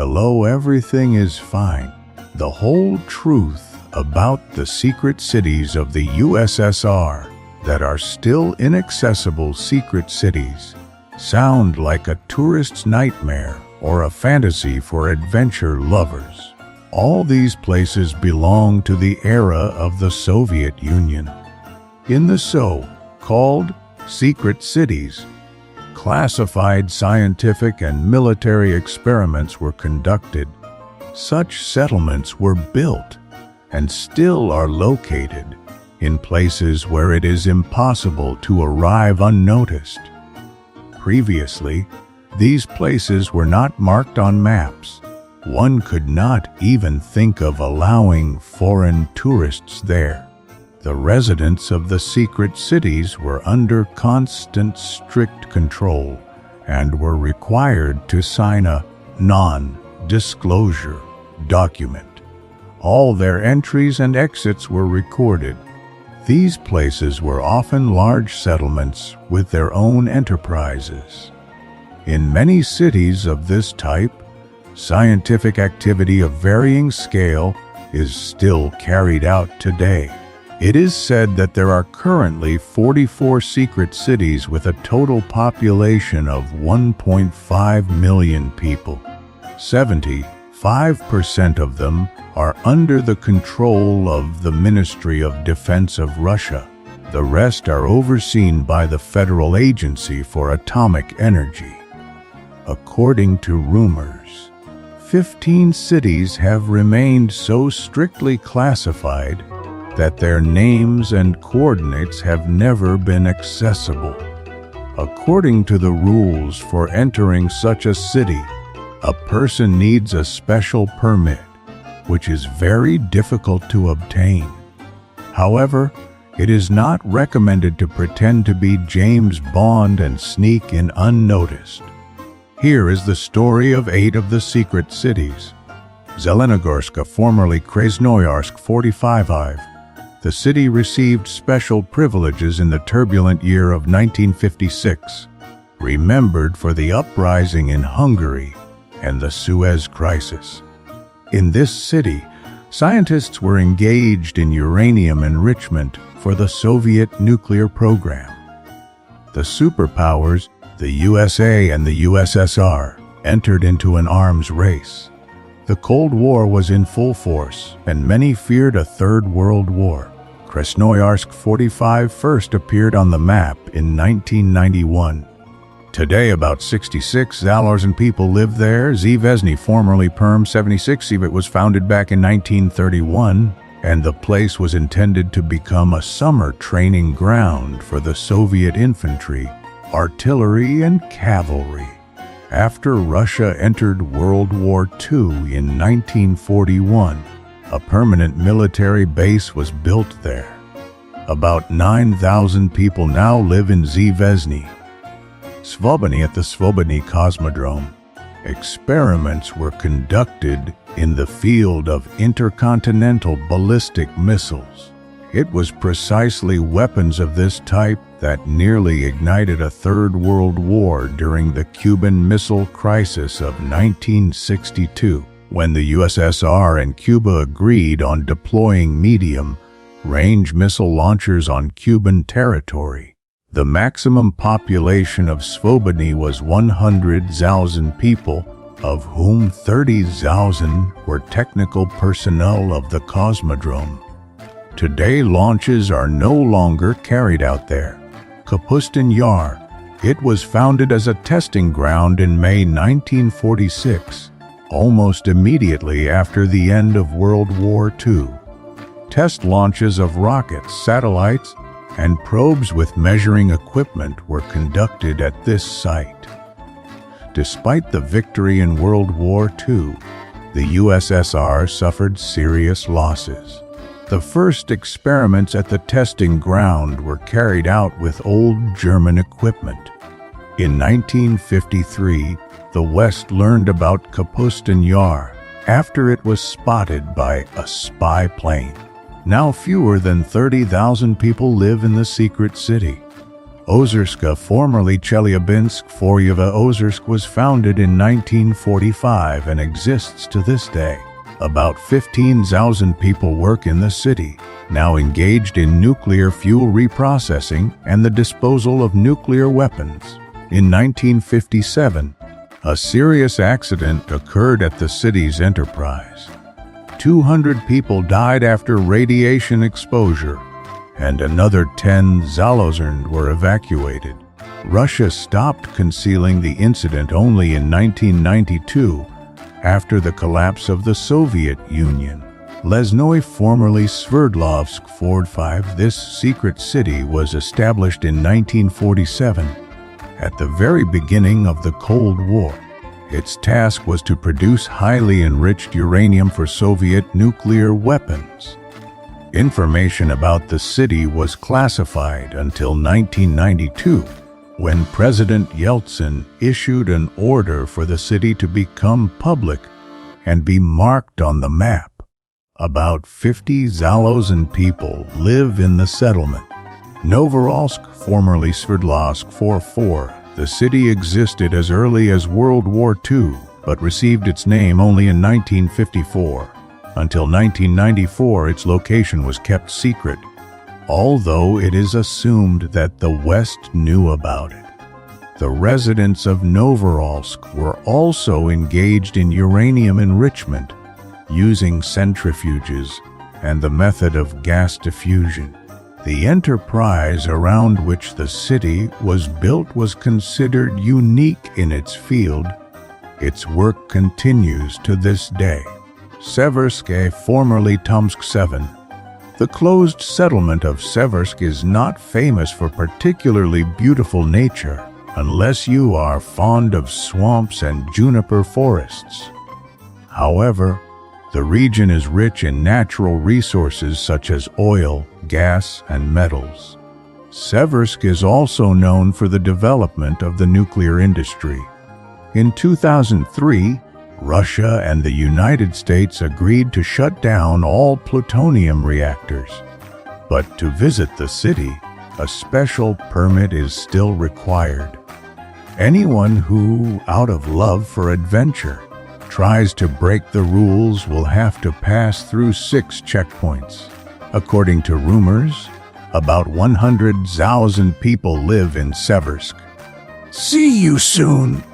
Hello, everything is fine. The whole truth about the secret cities of the USSR that are still inaccessible secret cities sound like a tourist's nightmare or a fantasy for adventure lovers. All these places belong to the era of the Soviet Union. In the so-called secret cities, classified scientific and military experiments were conducted. Such settlements were built and still are located in places where it is impossible to arrive unnoticed. Previously, these places were not marked on maps. One could not even think of allowing foreign tourists there. The residents of the secret cities were under constant strict control and were required to sign a non-disclosure document. All their entries and exits were recorded. These places were often large settlements with their own enterprises. In many cities of this type, scientific activity of varying scale is still carried out today. It is said that there are currently 44 secret cities with a total population of 1.5 million people. 75% of them are under the control of the Ministry of Defense of Russia. The rest are overseen by the Federal Agency for Atomic Energy. According to rumors, 15 cities have remained so strictly classified that their names and coordinates have never been accessible. According to the rules for entering such a city, a person needs a special permit, which is very difficult to obtain. However, it is not recommended to pretend to be James Bond and sneak in unnoticed. Here is the story of 8 of the secret cities. Zelenogorsk, formerly Krasnoyarsk 45. The city received special privileges in the turbulent year of 1956, remembered for the uprising in Hungary and the Suez Crisis. In this city, scientists were engaged in uranium enrichment for the Soviet nuclear program. The superpowers, the USA and the USSR, entered into an arms race. The Cold War was in full force, and many feared a Third World War. Krasnoyarsk 45 first appeared on the map in 1991. Today, about 66,000 people live there. Zvezny, formerly Perm 76, it was founded back in 1931, and the place was intended to become a summer training ground for the Soviet infantry, artillery, and cavalry. After Russia entered World War II in 1941, a permanent military base was built there. About 9,000 people now live in Zvezny. Svobodny at the Svobodny Cosmodrome. Experiments were conducted in the field of intercontinental ballistic missiles. It was precisely weapons of this type that nearly ignited a Third World War during the Cuban Missile Crisis of 1962. When the USSR and Cuba agreed on deploying medium-range missile launchers on Cuban territory. The maximum population of Svobodny was 100,000 people, of whom 30,000 were technical personnel of the Cosmodrome. Today, launches are no longer carried out there. Kapustin Yar. It was founded as a testing ground in May 1946. Almost immediately after the end of World War II. Test launches of rockets, satellites, and probes with measuring equipment were conducted at this site. Despite the victory in World War II, the USSR suffered serious losses. The first experiments at the testing ground were carried out with old German equipment. In 1953, the West learned about Kapustin Yar after it was spotted by a spy plane. Now fewer than 30,000 people live in the secret city. Ozerska, formerly Chelyabinsk, Ozersk, was founded in 1945 and exists to this day. About 15,000 people work in the city, now engaged in nuclear fuel reprocessing and the disposal of nuclear weapons. In 1957, a serious accident occurred at the city's enterprise. 200 people died after radiation exposure, and another 10 Zalozern were evacuated. Russia stopped concealing the incident only in 1992, after the collapse of the Soviet Union. Lesnoy, formerly Sverdlovsk, Ford 5. This secret city was established in 1947, at the very beginning of the Cold War. Its task was to produce highly enriched uranium for Soviet nuclear weapons. Information about the city was classified until 1992, when President Yeltsin issued an order for the city to become public and be marked on the map. About 50 Zalozern people live in the settlement. Novorossk, formerly Sverdlovsk 4. The city existed as early as World War II, but received its name only in 1954. Until 1994, its location was kept secret, although it is assumed that the West knew about it. The residents of Novorossiysk were also engaged in uranium enrichment, using centrifuges and the method of gas diffusion. The enterprise around which the city was built was considered unique in its field. Its work continues to this day. Seversk, formerly Tomsk 7. The closed settlement of Seversk is not famous for particularly beautiful nature, unless you are fond of swamps and juniper forests. However, the region is rich in natural resources such as oil, gas, and metals. Seversk is also known for the development of the nuclear industry. In 2003, Russia and the United States agreed to shut down all plutonium reactors. But to visit the city, a special permit is still required. Anyone who, out of love for adventure, tries to break the rules will have to pass through 6 checkpoints. According to rumors, about 100,000 people live in Seversk. See you soon!